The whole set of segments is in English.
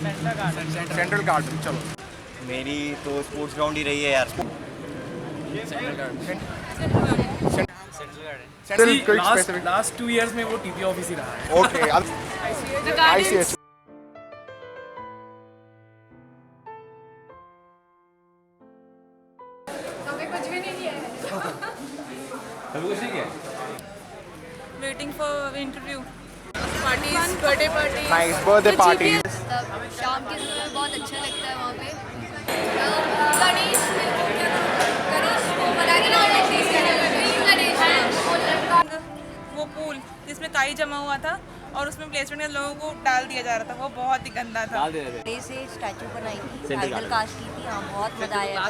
Central garden. चलो, मेरी तो स्पोर्ट्स ग्राउंड ही रही है यार। सेंट्रल कोई लास्ट स्पेसिफिक? लास्ट 2 इयर्स में वो टीपी ऑफिस ही रहा है। Okay, The gardens. ICS। हमें कुछ भी नहीं किया है। Waiting for interview. Parties, birthday parties. Nice birthday party. शाम के समय बहुत अच्छा लगता है वहाँ पे। गणेश को बना के ना वो पूल जिसमें काई जमा हुआ था और उसमें प्लेसमेंट के लोगों को डाल दिया जा रहा था, वो बहुत ही गंदा था। बड़े से स्टैचू बनाई थी, आइडल कास्ट की थी, हाँ बहुत मजा आया था।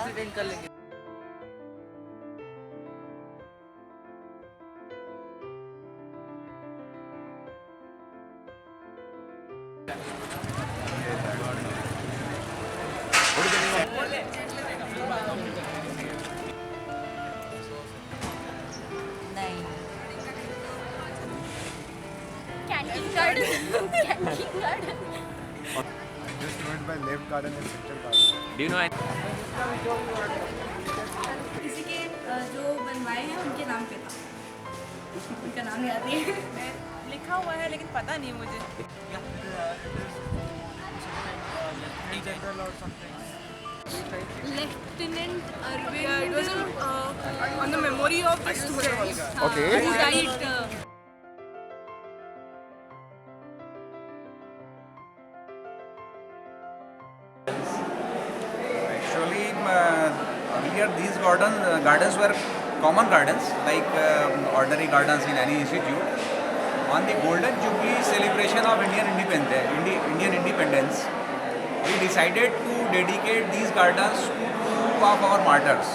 नहीं canteen garden. Canteen garden. Just noted by left garden and central garden. Do you know किसी के जो बनवाए हैं उनके नाम पे था, उनका नाम याद नहीं है। लिखा हुआ है लेकिन पता नहीं मुझे। Lieutenant Arvind. Yeah, it was on the memory of the students. Okay. Who died. Actually, earlier these gardens were common gardens like ordinary gardens in any institute. On the Golden Jubilee celebration of Indian independence, we decided to dedicate these gardens to two of our martyrs.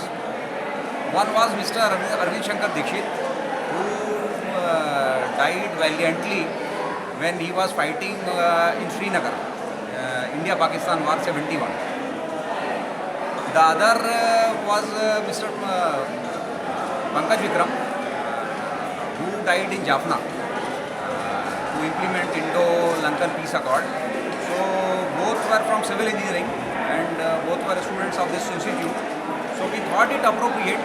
One was Mr. Arvind Shankar Dikshit, who died valiantly when he was fighting in Srinagar, India-Pakistan War 71. The other was Mr. Pankaj Vikram, who died in Jaffna to implement Indo-Lankan Peace Accord. So both were from civil engineering and both were students of this institute. So we thought it appropriate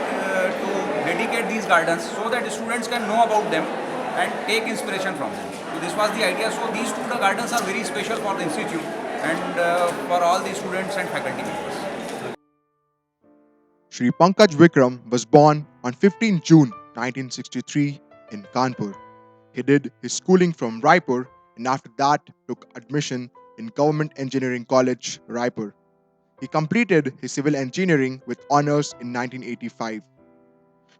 to dedicate these gardens so that the students can know about them and take inspiration from them. So this was the idea. So these two gardens are very special for the institute and for all the students and faculty members. Shri Pankaj Vikram was born on 15 June 1963 in Kanpur. He did his schooling from Raipur and after that took admission in Government Engineering College, Raipur. He completed his civil engineering with honors in 1985.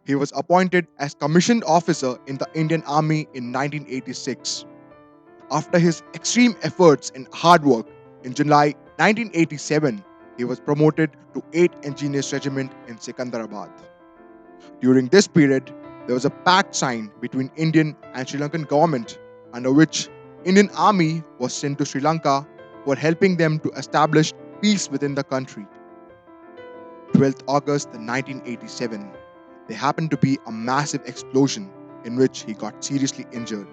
He was appointed as commissioned officer in the Indian Army in 1986. After his extreme efforts and hard work, in July 1987, he was promoted to 8th Engineers Regiment in Secunderabad. During this period, there was a pact signed between Indian and Sri Lankan government under which Indian Army was sent to Sri Lanka for helping them to establish peace within the country. 12th August 1987, there happened to be a massive explosion in which he got seriously injured.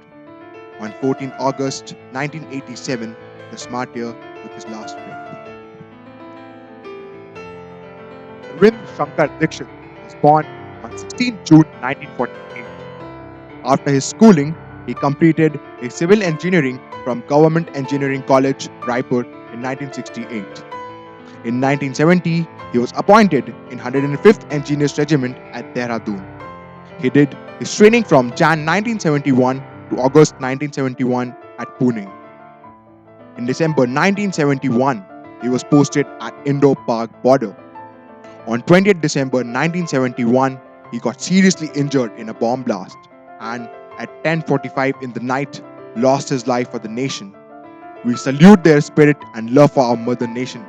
On 14 August 1987, this martyr took his last breath. Arvind Shankar Dikshit was born on 16 June 1948. After his schooling, he completed his civil engineering from Government Engineering College, Raipur in 1968. In 1970, he was appointed in 105th Engineers Regiment at Dehradun. He did his training from Jan 1971 to August 1971 at Pune. In December 1971, he was posted at Indo-Pak border. On 20th December 1971, he got seriously injured in a bomb blast and at 10:45 in the night lost his life for the nation. We salute their spirit and love for our mother nation.